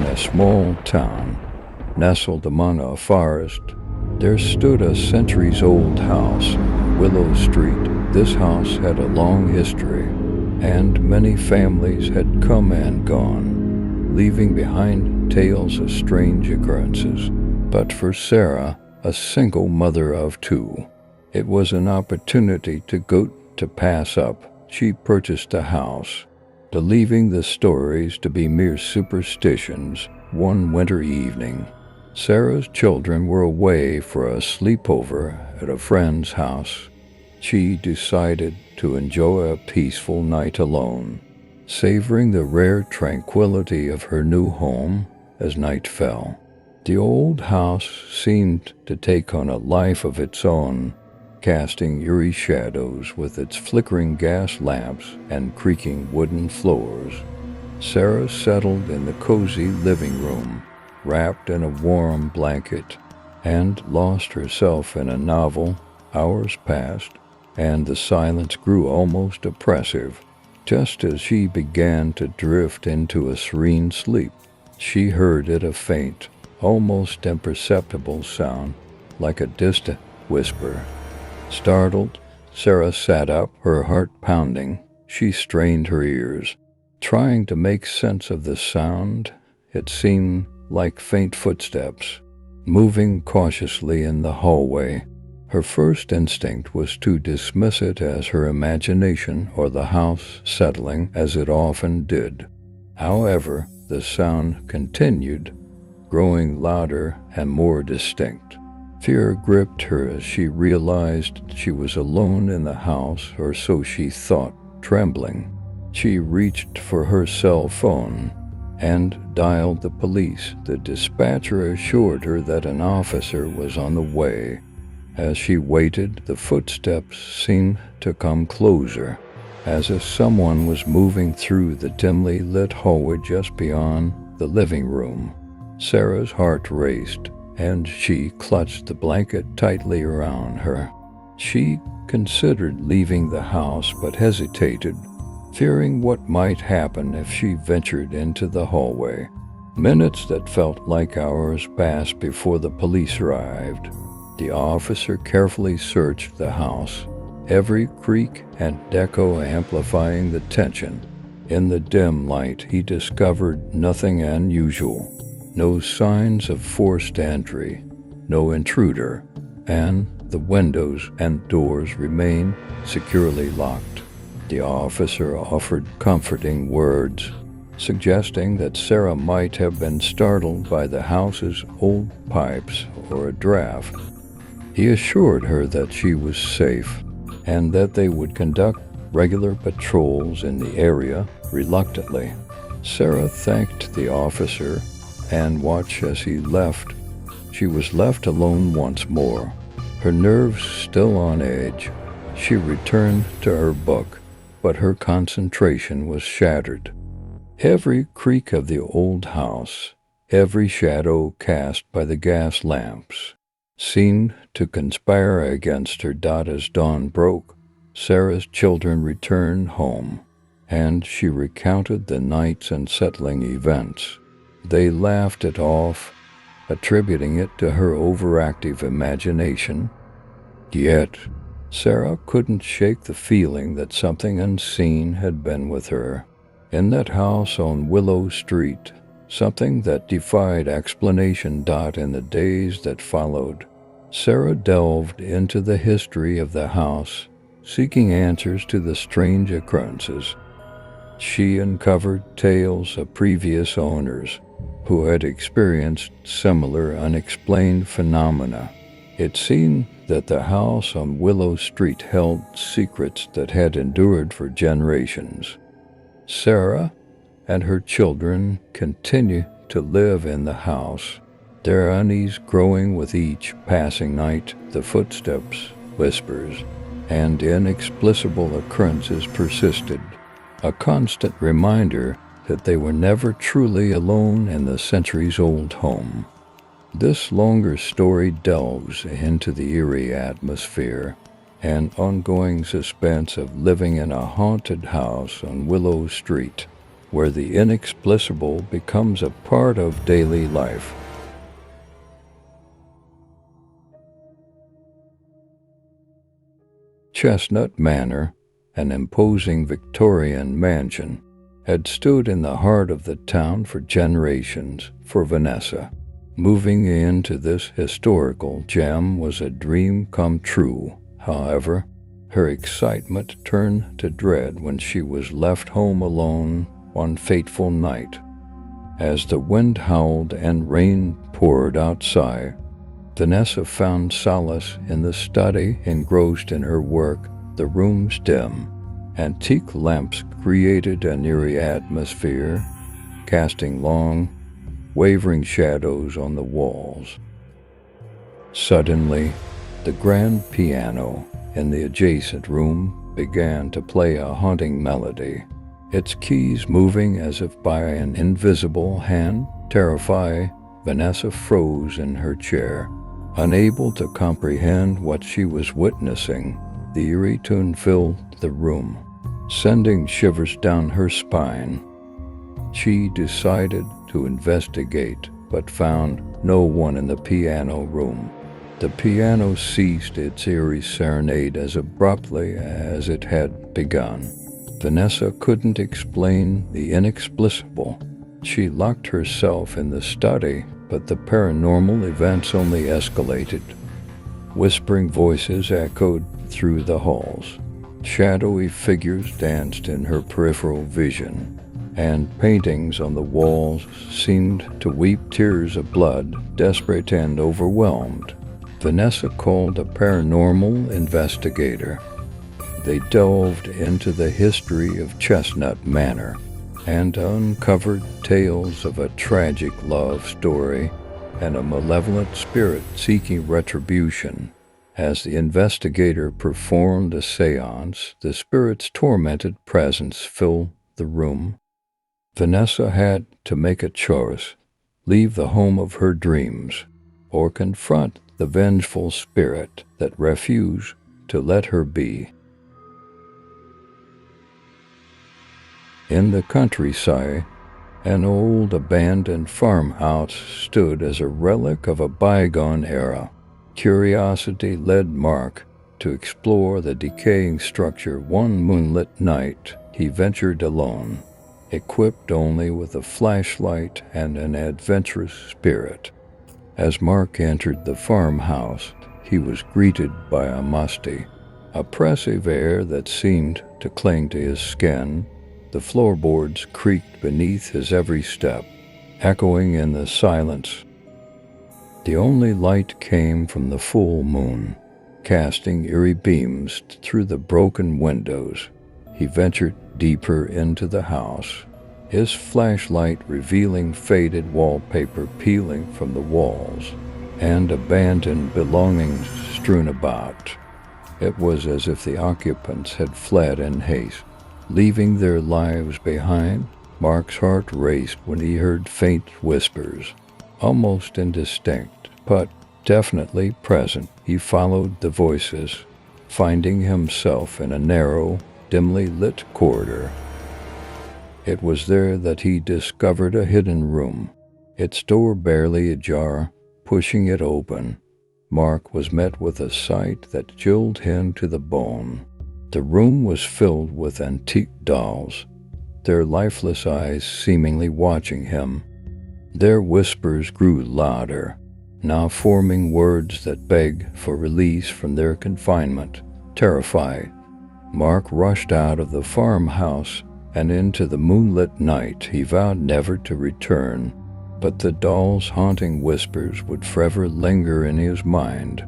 In a small town, nestled among a forest, there stood a centuries-old house, Willow Street. This house had a long history, and many families had come and gone, leaving behind tales of strange occurrences. But for Sarah, a single mother of two, it was an opportunity to pass up. She purchased the house, believing the stories to be mere superstitions. One winter evening, Sarah's children were away for a sleepover at a friend's house. She decided to enjoy a peaceful night alone, savoring the rare tranquility of her new home as night fell. The old house seemed to take on a life of its own, casting eerie shadows with its flickering gas lamps and creaking wooden floors. Sarah settled in the cozy living room, wrapped in a warm blanket, and lost herself in a novel. Hours passed, and the silence grew almost oppressive. Just as she began to drift into a serene sleep, she heard a faint, almost imperceptible sound, like a distant whisper. Startled, Sarah sat up, her heart pounding. She strained her ears, trying to make sense of the sound. It seemed like faint footsteps, moving cautiously in the hallway. Her first instinct was to dismiss it as her imagination or the house settling, as it often did. However, the sound continued, growing louder and more distinct. Fear gripped her as she realized she was alone in the house, or so she thought. Trembling, she reached for her cell phone and dialed the police. The dispatcher assured her that an officer was on the way. As she waited, the footsteps seemed to come closer, as if someone was moving through the dimly lit hallway just beyond the living room. Sarah's heart raced, and she clutched the blanket tightly around her. She considered leaving the house, but hesitated, fearing what might happen if she ventured into the hallway. Minutes that felt like hours passed before the police arrived. The officer carefully searched the house, every creak and echo amplifying the tension. In the dim light, he discovered nothing unusual. No signs of forced entry, no intruder, and the windows and doors remained securely locked. The officer offered comforting words, suggesting that Sarah might have been startled by the house's old pipes or a draft. He assured her that she was safe and that they would conduct regular patrols in the area. Reluctantly, Sarah thanked the officer and watched as he left. She was left alone once more, her nerves still on edge. She returned to her book, but her concentration was shattered. Every creak of the old house, every shadow cast by the gas lamps, seemed to conspire against her. As dawn broke, Sarah's children returned home, and she recounted the night's unsettling events. They laughed it off, attributing it to her overactive imagination. Yet, Sarah couldn't shake the feeling that something unseen had been with her in that house on Willow Street, something that defied explanation. In the days that followed, Sarah delved into the history of the house, seeking answers to the strange occurrences. She uncovered tales of previous owners who had experienced similar unexplained phenomena. It seemed that the house on Willow Street held secrets that had endured for generations. Sarah and her children continued to live in the house, their unease growing with each passing night. The footsteps, whispers, and inexplicable occurrences persisted, a constant reminder that they were never truly alone in the centuries-old home. This longer story delves into the eerie atmosphere and ongoing suspense of living in a haunted house on Willow Street. where the inexplicable becomes a part of daily life. Chestnut Manor, an imposing Victorian mansion, had stood in the heart of the town for generations for Vanessa. Moving into this historical gem was a dream come true. However, her excitement turned to dread when she was left home alone one fateful night. As the wind howled and rain poured outside, Vanessa found solace in the study. Engrossed in her work, the room's dim, antique lamps created an eerie atmosphere, casting long, wavering shadows on the walls. Suddenly, the grand piano in the adjacent room began to play a haunting melody, its keys moving as if by an invisible hand. Terrified, Vanessa froze in her chair, unable to comprehend what she was witnessing. The eerie tune filled the room, sending shivers down her spine. She decided to investigate, but found no one in the piano room. The piano ceased its eerie serenade as abruptly as it had begun. Vanessa couldn't explain the inexplicable. She locked herself in the study, but the paranormal events only escalated. Whispering voices echoed through the halls. Shadowy figures danced in her peripheral vision, and paintings on the walls seemed to weep tears of blood. Desperate and overwhelmed, Vanessa called a paranormal investigator. They delved into the history of Chestnut Manor and uncovered tales of a tragic love story and a malevolent spirit seeking retribution. As the investigator performed a seance, the spirit's tormented presence filled the room. Vanessa had to make a choice: leave the home of her dreams, or confront the vengeful spirit that refused to let her be. In the countryside, an old abandoned farmhouse stood as a relic of a bygone era. Curiosity led Mark to explore the decaying structure. One moonlit night, he ventured alone, equipped only with a flashlight and an adventurous spirit. As Mark entered the farmhouse, he was greeted by a musty, oppressive air that seemed to cling to his skin. The floorboards creaked beneath his every step, echoing in the silence. The only light came from the full moon, casting eerie beams through the broken windows. He ventured deeper into the house, his flashlight revealing faded wallpaper peeling from the walls and abandoned belongings strewn about. It was as if the occupants had fled in haste, leaving their lives behind. Mark's heart raced when he heard faint whispers, almost indistinct, but definitely present. He followed the voices, finding himself in a narrow, dimly lit corridor. It was there that he discovered a hidden room, its door barely ajar. Pushing it open, Mark was met with a sight that chilled him to the bone. The room was filled with antique dolls, their lifeless eyes seemingly watching him. Their whispers grew louder, now forming words that begged for release from their confinement. Terrified, Mark rushed out of the farmhouse and into the moonlit night. He vowed never to return, but the dolls' haunting whispers would forever linger in his mind.